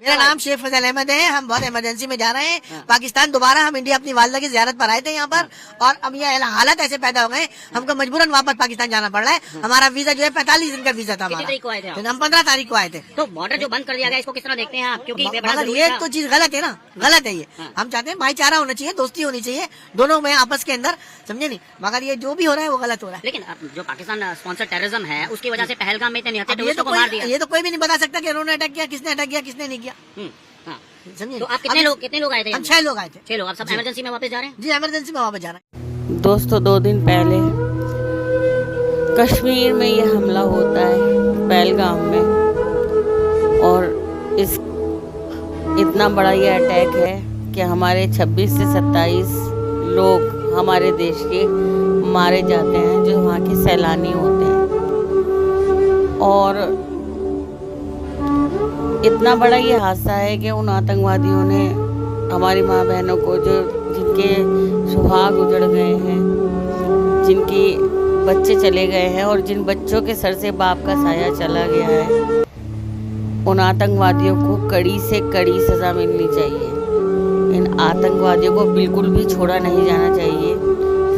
मेरा नाम शेख फजल अहमद है। हम बहुत इमरजेंसी में जा रहे हैं पाकिस्तान दोबारा। हम इंडिया अपनी वालदा की ज़ियारत पर आए थे यहाँ पर, और अब ये हालत ऐसे पैदा हो गए, हमको मजबूरन वापस पाकिस्तान जाना पड़ रहा है। हमारा वीजा जो है 45 दिन का वीजा था हमारा। को आए थे आप? हम 15 तारीख को आए थे। तो बॉर्डर जो बंद कर दिया गया, इसको किस तरह देखते हैं आप? क्योंकि मगर ये तो चीज गलत है ना, गलत है ये। हम चाहते हैं भाईचारा होना चाहिए, दोस्ती होनी चाहिए दोनों में आपस के अंदर, समझे नहीं। मगर ये जो भी हो रहा है वो गलत हो रहा है। लेकिन अब जो पाकिस्तान स्पॉन्सर टेररिज्म है, उसकी वजह से पहलगाम में इतने ये तो कोई भी नहीं बता सकता कि उन्होंने अटैक किया, किसने अटैक किया, किसने नहीं किया। समझिए। तो आप कितने लोग आए थे? हम 6 लोग आए थे। 6 लोग। आप सब इमरजेंसी में वापस जा रहे हैं? जी, इमरजेंसी में वापस जा रहे हैं। दोस्तों, 2 दिन पहले कश्मीर में ये हमला होता है पहलगाम में, और इस इतना बड़ा ये अटैक है कि हमारे 26 से 27 लोग हमारे देश के मारे जाते हैं जो वहाँ के सैलानी होते हैं। और इतना बड़ा ये हादसा है कि उन आतंकवादियों ने हमारी माँ बहनों को, जो जिनके सुहाग उजड़ गए हैं, जिनकी बच्चे चले गए हैं, और जिन बच्चों के सर से बाप का साया चला गया है, उन आतंकवादियों को कड़ी से कड़ी सज़ा मिलनी चाहिए। इन आतंकवादियों को बिल्कुल भी छोड़ा नहीं जाना चाहिए,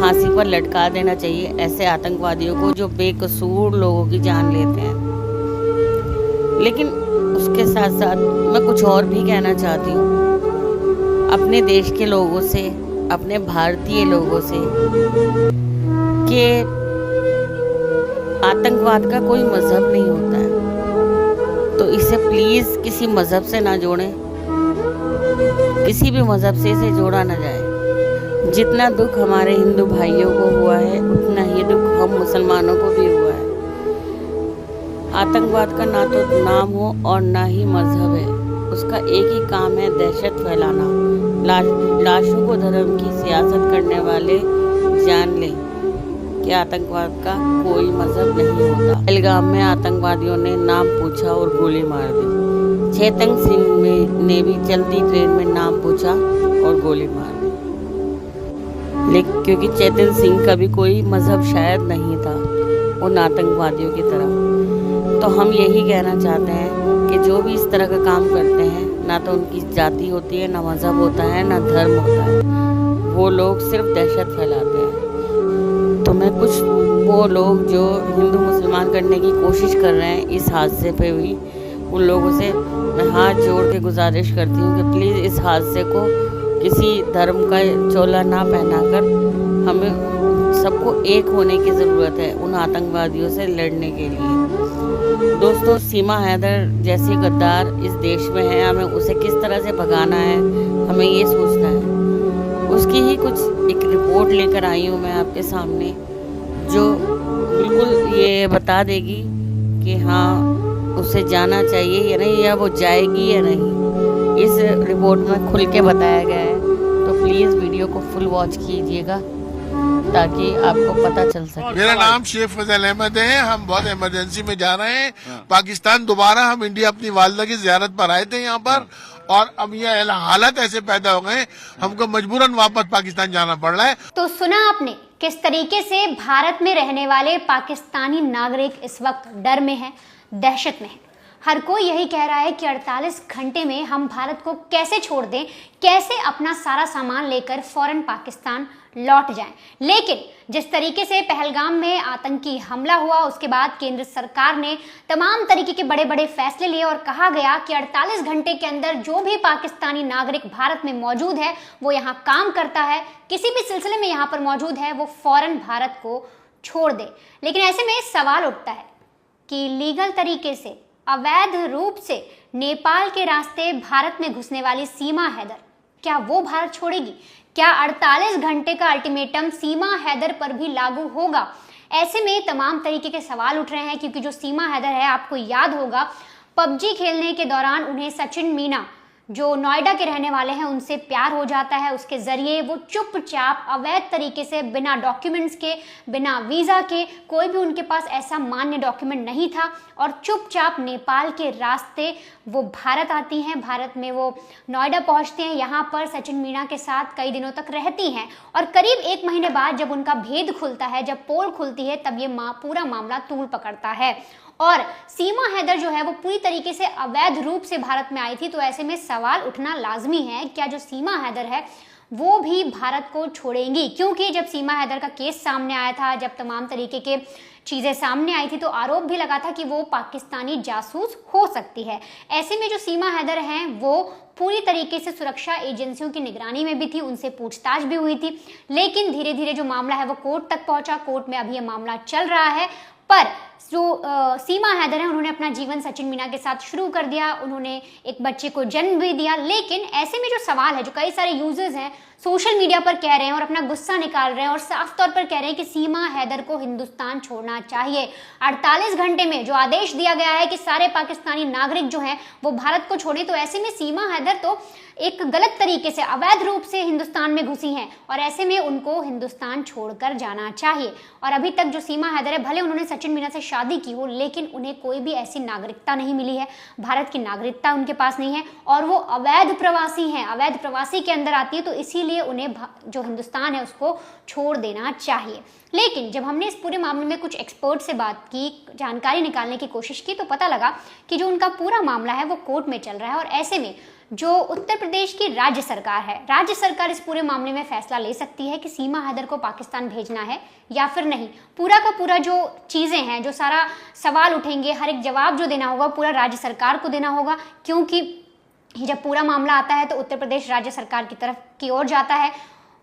फांसी पर लटका देना चाहिए ऐसे आतंकवादियों को जो बेकसूर लोगों की जान लेते हैं। लेकिन उसके साथ साथ मैं कुछ और भी कहना चाहती हूँ अपने देश के लोगों से, अपने भारतीय लोगों से, कि आतंकवाद का कोई मज़हब नहीं होता है, तो इसे प्लीज़ किसी मज़हब से ना जोड़ें, किसी भी मज़हब से इसे जोड़ा ना जाए। जितना दुख हमारे हिंदू भाइयों को हुआ है, उतना ही दुख हम मुसलमानों को भी हुआ है। आतंकवाद का ना तो नाम हो और ना ही मजहब है, उसका एक ही काम है दहशत फैलाना। लाशों को धर्म की सियासत करने वाले जान लें कि आतंकवाद का कोई मजहब नहीं होता। पहलगाम में आतंकवादियों ने नाम पूछा और गोली मार दी। चेतन सिंह ने भी चलती ट्रेन में नाम पूछा और गोली मार दी, लेकिन क्योंकि चेतन सिंह का भी कोई मजहब शायद नहीं था उन आतंकवादियों की तरह। तो हम यही कहना चाहते हैं कि जो भी इस तरह का काम करते हैं, ना तो उनकी जाति होती है, ना मज़हब होता है, ना धर्म होता है, वो लोग सिर्फ दहशत फैलाते हैं। तो मैं कुछ वो लोग जो हिंदू मुसलमान करने की कोशिश कर रहे हैं इस हादसे पे भी, उन लोगों से मैं हाथ जोड़ के गुजारिश करती हूँ कि प्लीज़ इस हादसे को किसी धर्म का चोला ना पहनाकर हमें सबको एक होने की ज़रूरत है उन आतंकवादियों से लड़ने के लिए। दोस्तों, सीमा हैदर जैसी गद्दार इस देश में है, हमें उसे किस तरह से भगाना है, हमें ये सोचना है। उसकी ही कुछ एक रिपोर्ट लेकर आई हूँ मैं आपके सामने, जो बिल्कुल ये बता देगी कि हाँ उसे जाना चाहिए या नहीं, या वो जाएगी या नहीं। इस रिपोर्ट में खुल के बताया गया है, तो प्लीज़ वीडियो को फुल वॉच कीजिएगा ताकि आपको पता चल सके। मेरा नाम शेख फजल अहमद है। हम बहुत इमरजेंसी में जा रहे हैं पाकिस्तान दोबारा। हम इंडिया अपनी वालदा की ज़ियारत पर आए थे यहाँ पर, और अब ये हालत ऐसे पैदा हो गए, हमको मजबूरन वापस पाकिस्तान जाना पड़ रहा है। तो सुना आपने किस तरीके से भारत में रहने वाले पाकिस्तानी नागरिक इस वक्त डर में हैं, दहशत में हैं। हर कोई यही कह रहा है कि 48 घंटे में हम भारत को कैसे छोड़ दें, कैसे अपना सारा सामान लेकर फौरन पाकिस्तान लौट जाएं। लेकिन जिस तरीके से पहलगाम में आतंकी हमला हुआ, उसके बाद केंद्र सरकार ने तमाम तरीके के बड़े बड़े फैसले लिए और कहा गया कि 48 घंटे के अंदर जो भी पाकिस्तानी नागरिक भारत में मौजूद है, वो यहाँ काम करता है, किसी भी सिलसिले में यहाँ पर मौजूद है, वो फौरन भारत को छोड़ दे। लेकिन ऐसे में सवाल उठता है कि लीगल तरीके से, अवैध रूप से नेपाल के रास्ते भारत में घुसने वाली सीमा हैदर, क्या वो भारत छोड़ेगी? क्या 48 घंटे का अल्टीमेटम सीमा हैदर पर भी लागू होगा? ऐसे में तमाम तरीके के सवाल उठ रहे हैं, क्योंकि जो सीमा हैदर है, आपको याद होगा पबजी खेलने के दौरान उन्हें सचिन मीना, जो नोएडा के रहने वाले हैं, उनसे प्यार हो जाता है। उसके जरिए वो चुपचाप अवैध तरीके से, बिना डॉक्यूमेंट्स के, बिना वीज़ा के, कोई भी उनके पास ऐसा मान्य डॉक्यूमेंट नहीं था, और चुपचाप नेपाल के रास्ते वो भारत आती हैं। भारत में वो नोएडा पहुंचते हैं, यहाँ पर सचिन मीना के साथ कई दिनों तक रहती हैं, और करीब 1 महीने बाद जब उनका भेद खुलता है, जब पोल खुलती है, तब ये पूरा मामला तूल पकड़ता है। और सीमा हैदर जो है वो पूरी तरीके से अवैध रूप से भारत में आई थी, तो ऐसे में सवाल उठना लाजमी है, क्या जो सीमा हैदर है वो भी भारत को छोड़ेंगी? क्योंकि जब सीमा हैदर का केस सामने आया था, जब तमाम तरीके के चीज़ें सामने आई थी, तो आरोप भी लगा था कि वो पाकिस्तानी जासूस हो सकती है। ऐसे में जो सीमा हैदर हैं वो पूरी तरीके से सुरक्षा एजेंसियों की निगरानी में भी थी, उनसे पूछताछ भी हुई थी, लेकिन धीरे धीरे जो मामला है वो कोर्ट तक पहुंचा। कोर्ट में अभी ये मामला चल रहा है, पर जो सीमा हैदर है उन्होंने अपना जीवन सचिन मीना के साथ शुरू कर दिया, उन्होंने एक बच्चे को जन्म भी दिया। लेकिन ऐसे में जो सवाल है, जो कई सारे यूजर्स हैं सोशल मीडिया पर कह रहे हैं और अपना गुस्सा निकाल रहे हैं और साफ तौर पर कह रहे हैं कि सीमा हैदर को हिंदुस्तान छोड़ना चाहिए। 48 घंटे में जो आदेश दिया गया है कि सारे पाकिस्तानी नागरिक जो हैं वो भारत को छोड़ें, तो ऐसे में सीमा हैदर तो एक गलत तरीके से अवैध रूप से हिंदुस्तान में घुसी हैं और ऐसे में उनको हिंदुस्तान छोड़कर जाना चाहिए। और अभी तक जो सीमा हैदर है, भले उन्होंने सचिन मीना से शादी की हो, लेकिन उन्हें कोई भी ऐसी नागरिकता नहीं मिली है, भारत की नागरिकता उनके पास नहीं है और वो अवैध प्रवासी हैं, अवैध प्रवासी के अंदर आती है, तो इसीलिए उन्हें जो हिंदुस्तान है उसको छोड़ देना चाहिए। लेकिन जब हमने इस पूरे मामले में कुछ एक्सपर्ट से बात की, जानकारी निकालने की कोशिश की, तो पता लगा कि जो उनका पूरा मामला है वो कोर्ट में चल रहा है और ऐसे में जो उत्तर प्रदेश की राज्य सरकार है, राज्य सरकार इस पूरे मामले में फैसला ले सकती है कि सीमा हैदर को पाकिस्तान भेजना है या फिर नहीं। पूरा का पूरा जो चीज़ें हैं, जो सारा सवाल उठेंगे, हर एक जवाब जो देना होगा पूरा राज्य सरकार को देना होगा, क्योंकि जब पूरा मामला आता है तो उत्तर प्रदेश राज्य सरकार की तरफ की ओर जाता है,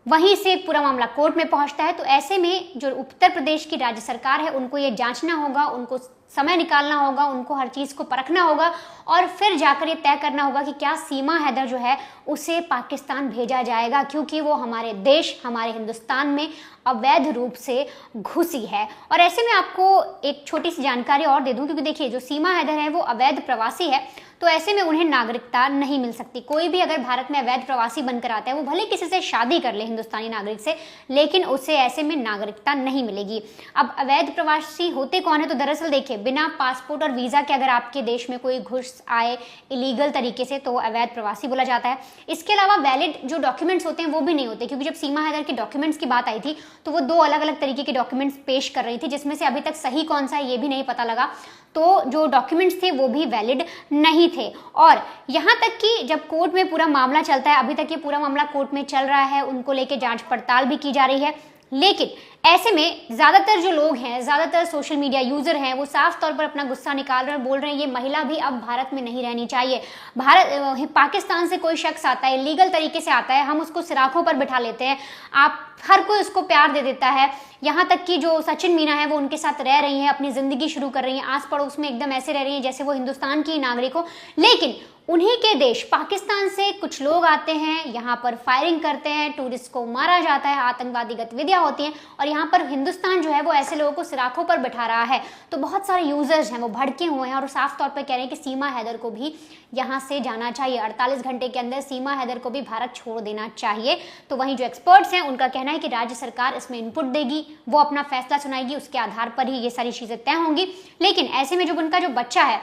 वहीं से पूरा मामला कोर्ट में पहुंचता है। तो ऐसे में जो उत्तर प्रदेश की राज्य सरकार है उनको ये जांचना होगा, उनको समय निकालना होगा, उनको हर चीज़ को परखना होगा और फिर जाकर ये तय करना होगा कि क्या सीमा हैदर जो है उसे पाकिस्तान भेजा जाएगा, क्योंकि वो हमारे देश, हमारे हिंदुस्तान में अवैध रूप से घुसी है। और ऐसे में आपको एक छोटी सी जानकारी और दे दूं, क्योंकि देखिए जो सीमा हैदर है वो अवैध प्रवासी है, तो ऐसे में उन्हें नागरिकता नहीं मिल सकती। कोई भी अगर भारत में अवैध प्रवासी बनकर आता है, वो भले किसी से शादी कर ले हिंदुस्तानी नागरिक से, लेकिन उसे ऐसे में नागरिकता नहीं मिलेगी। अब अवैध प्रवासी होते कौन है? तो दरअसल देखिए, बिना पासपोर्ट और वीज़ा के अगर आपके देश में कोई घुस आए इलीगल तरीके से, तो वो अवैध प्रवासी बोला जाता है। इसके अलावा वैलिड जो डॉक्यूमेंट्स होते हैं वो भी नहीं होते, क्योंकि जब सीमा हैदर के डॉक्यूमेंट्स की बात आई थी तो वो 2 अलग अलग तरीके के डॉक्यूमेंट्स पेश कर रही थी, जिसमें से अभी तक सही कौन सा है ये भी नहीं पता लगा। तो जो डॉक्यूमेंट्स थे वो भी वैलिड नहीं थे। और यहाँ तक कि जब कोर्ट में पूरा मामला चलता है, अभी तक ये पूरा मामला कोर्ट में चल रहा है, उनको लेके जांच पड़ताल भी की जा रही है, लेकिन ऐसे में ज़्यादातर जो लोग हैं, ज़्यादातर सोशल मीडिया यूज़र हैं, वो साफ तौर पर अपना गुस्सा निकाल रहे हैं, बोल रहे हैं ये महिला भी अब भारत में नहीं रहनी चाहिए। पाकिस्तान से कोई शख्स आता है, लीगल तरीके से आता है, हम उसको सिराखों पर बिठा लेते हैं, आप हर कोई उसको प्यार दे देता है। यहाँ तक कि जो सचिन मीना है वो उनके साथ रह रही हैं, अपनी ज़िंदगी शुरू कर रही हैं, आस पड़ोस में एकदम ऐसे रह रही हैं जैसे वो हिंदुस्तान की नागरिक हो। लेकिन उन्हीं के देश पाकिस्तान से कुछ लोग आते हैं, यहाँ पर फायरिंग करते हैं, टूरिस्ट को मारा जाता है, आतंकवादी गतिविधियाँ होती हैं और यहाँ पर हिंदुस्तान जो है वो ऐसे लोगों को सिराखों पर बिठा रहा है। तो बहुत सारे यूजर्स हैं वो भड़के हुए हैं और साफ तौर पर कह रहे हैं कि सीमा हैदर को भी यहाँ से जाना चाहिए, 48 घंटे के अंदर सीमा हैदर को भी भारत छोड़ देना चाहिए। तो वहीं जो एक्सपर्ट्स हैं उनका कहना है कि राज्य सरकार इसमें इनपुट देगी, वो अपना फैसला सुनाएगी, उसके आधार पर ही ये सारी चीज़ें तय होंगी। लेकिन ऐसे में जो उनका जो बच्चा है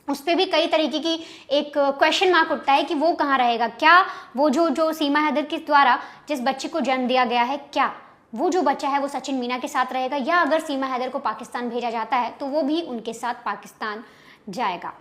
उस पर भी कई तरीके की एक क्वेश्चन मार्क उठता है कि वो कहाँ रहेगा। क्या वो जो सीमा हैदर के द्वारा जिस बच्चे को जन्म दिया गया है, क्या वो जो बच्चा है वो सचिन मीना के साथ रहेगा, या अगर सीमा हैदर को पाकिस्तान भेजा जाता है तो वो भी उनके साथ पाकिस्तान जाएगा।